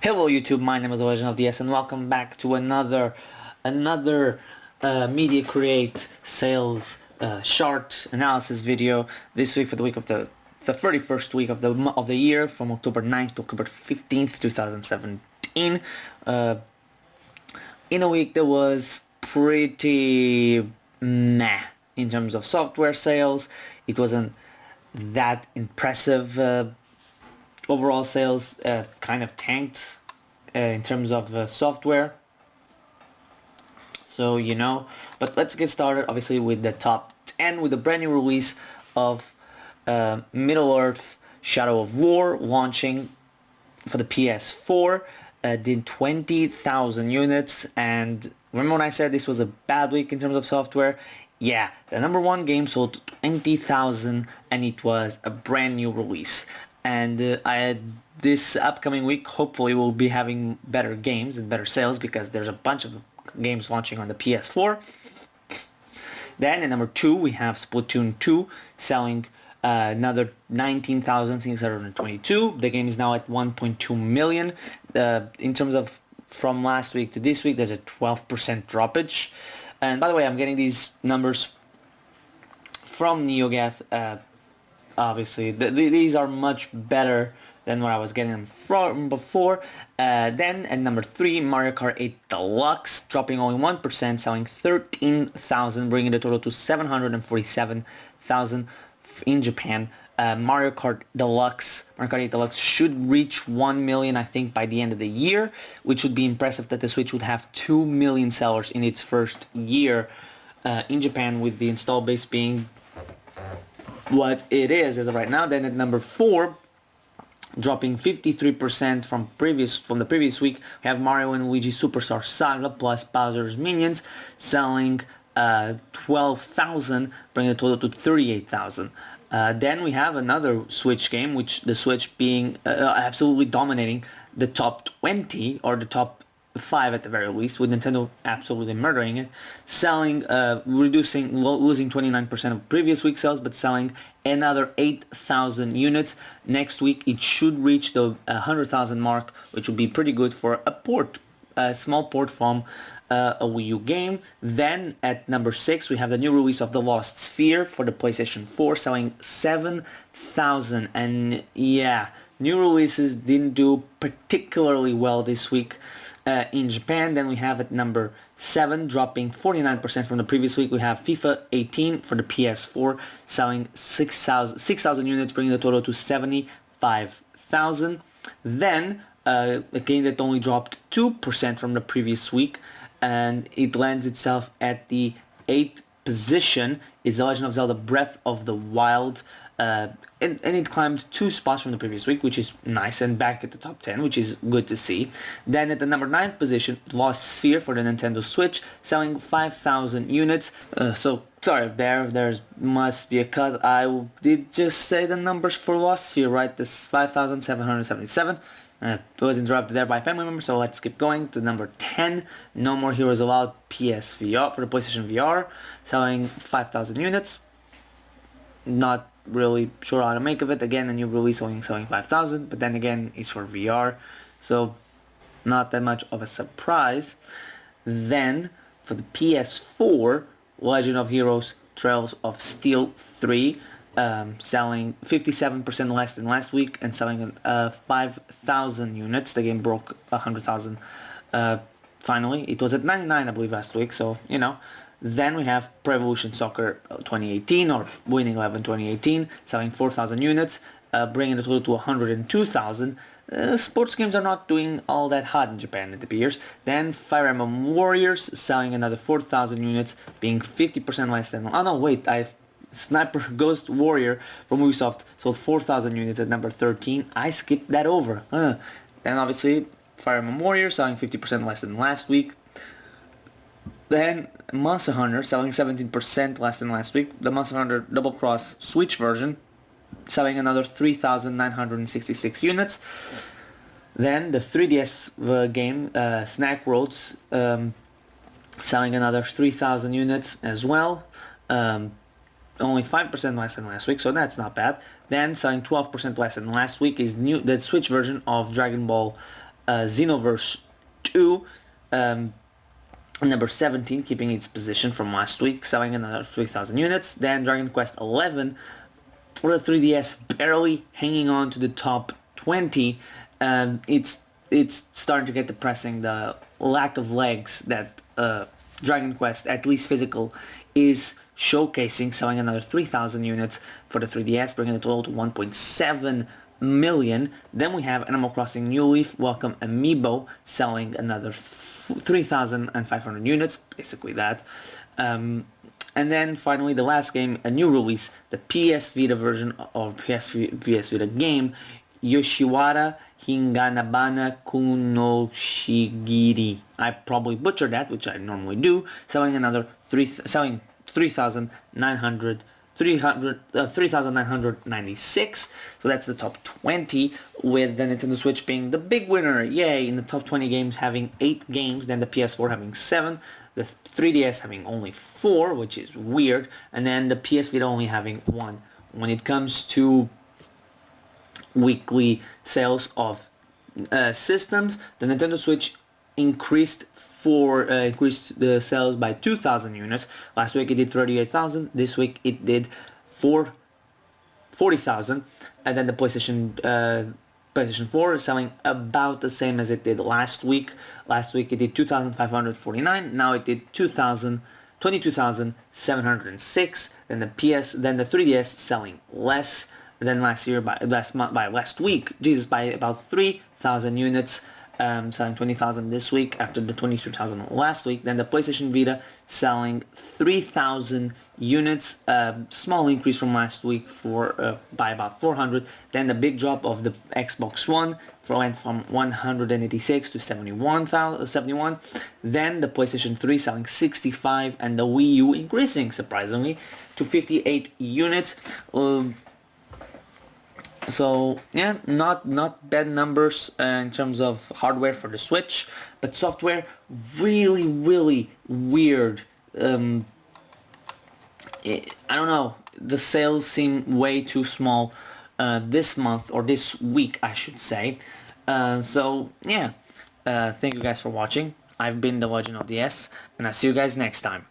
Hello YouTube, my name is The Legend of DS and welcome back to another Media Create sales chart analysis video. This week for the week of the 31st week of the year, from October 9th to October 15th, 2017. In a week that was pretty meh in terms of software sales. It wasn't that impressive. Overall sales kind of tanked in terms of software. So, but let's get started obviously with the top 10 with the brand new release of Middle-earth Shadow of War launching for the PS4. Did 20,000 units, and remember when I said this was a bad week in terms of software? Yeah, the number one game sold 20,000 and it was a brand new release. And this upcoming week hopefully we'll be having better games and better sales because there's a bunch of games launching on the PS4. Then at number 2 we have Splatoon 2 selling another 19,622. The game is now at 1.2 million. In terms of from last week to this week, there's a 12% droppage. And by the way, I'm getting these numbers from NeoGAF. Obviously, these are much better than what I was getting them from before. Then at number 3, Mario Kart 8 Deluxe, dropping only 1%, selling 13,000, bringing the total to 747,000 in Japan. Mario Kart 8 Deluxe should reach 1 million, I think, by the end of the year, which would be impressive that the Switch would have 2 million sellers in its first year in Japan, with the install base being what it is as of right now. Then at number 4, dropping 53% from the previous week, we have Mario and Luigi Superstar Saga plus Bowser's Minions, selling 12,000, bringing the total to 38,000. Then we have another Switch game, which the Switch being absolutely dominating the top 20 or the top 5 at the very least, with Nintendo absolutely murdering it, selling, losing 29% of previous week sales, but selling another 8,000 units. Next week it should reach the 100,000 mark, which would be pretty good for a small port from a Wii U game. Then at number 6 we have the new release of The Lost Sphere for the PlayStation 4, selling 7,000. And yeah, new releases didn't do particularly well this week in Japan. Then we have at number 7, dropping 49% from the previous week, we have FIFA 18 for the PS4, selling 6,000 units, bringing the total to 75,000. Then a game that only dropped 2% from the previous week, and it lands itself at the 8th position, is The Legend of Zelda Breath of the Wild. And it climbed 2 spots from the previous week, which is nice, and back at the top 10, which is good to see. Then at the number 9th position, Lost Sphere for the Nintendo Switch, selling 5,000 units. So sorry, there must be a cut. I did just say the numbers for Lost Sphere, right? This is 5,777. It was interrupted there by a family member, so let's keep going to number 10. No More Heroes Allowed PSVR for the PlayStation VR, selling 5,000 units. Not really sure how to make of it. Again, a new release only selling 5,000, but then again, it's for VR, so not that much of a surprise. Then for the PS4, Legend of Heroes Trails of Steel 3, selling 57% less than last week and selling 5,000 units. The game broke 100,000 finally. It was at 99, I believe, last week, so Then we have Pro Evolution Soccer 2018, or Winning 11 2018, selling 4,000 units, bringing the total to 102,000. Sports games are not doing all that hot in Japan, it appears. Then Fire Emblem Warriors selling another 4,000 units, being 50% less than... Oh no, wait, Sniper Ghost Warrior from Ubisoft sold 4,000 units at number 13. I skipped that over. Then obviously Fire Emblem Warriors selling 50% less than last week. Then Monster Hunter selling 17% less than last week. The Monster Hunter Double Cross Switch version selling another 3,966 units. Then the 3DS game Snack Worlds selling another 3,000 units as well. Only 5% less than last week, so that's not bad. Then selling 12% less than last week is the Switch version of Dragon Ball Xenoverse 2, number 17, keeping its position from last week, selling another 3,000 units. Then Dragon Quest 11 for the 3DS, barely hanging on to the top 20. It's starting to get depressing, the lack of legs that Dragon Quest, at least physical, is showcasing, selling another 3,000 units for the 3DS, bringing the total to 1.7 million. Then we have Animal Crossing New Leaf Welcome Amiibo, selling another 3,500 units, basically that. And then finally the last game, a new release, the PS Vita version of PS Vita game, Yoshiwara Hinganabana Kunoshigiri. I probably butchered that, which I normally do, selling another 3,996. So that's the top 20, with the Nintendo Switch being the big winner. Yay! In the top 20 games having 8 games, then the PS4 having 7, the 3DS having only 4, which is weird, and then the PS Vita only having 1. When it comes to weekly sales of systems, the Nintendo Switch increased the sales by 2,000 units. Last week it did 38,000. This week it did 40,000. And then the PlayStation 4 is selling about the same as it did last week. Last week it did 2,549. Now it did 22,706. Then the 3DS selling less than last week. By about 3,000 units. Selling 20,000 this week after the 22,000 last week. Then the PlayStation Vita selling 3,000 units, small increase from last week by about 400. Then the big drop of the Xbox One went from 186 to 71. Then the PlayStation 3 selling 65, and the Wii U increasing surprisingly to 58 units. So yeah, not bad numbers in terms of hardware for the Switch, but software really weird. I don't know, the sales seem way too small this month, or this week I should say. So yeah, thank you guys for watching. I've been The Legend of DS, and I'll see you guys next time.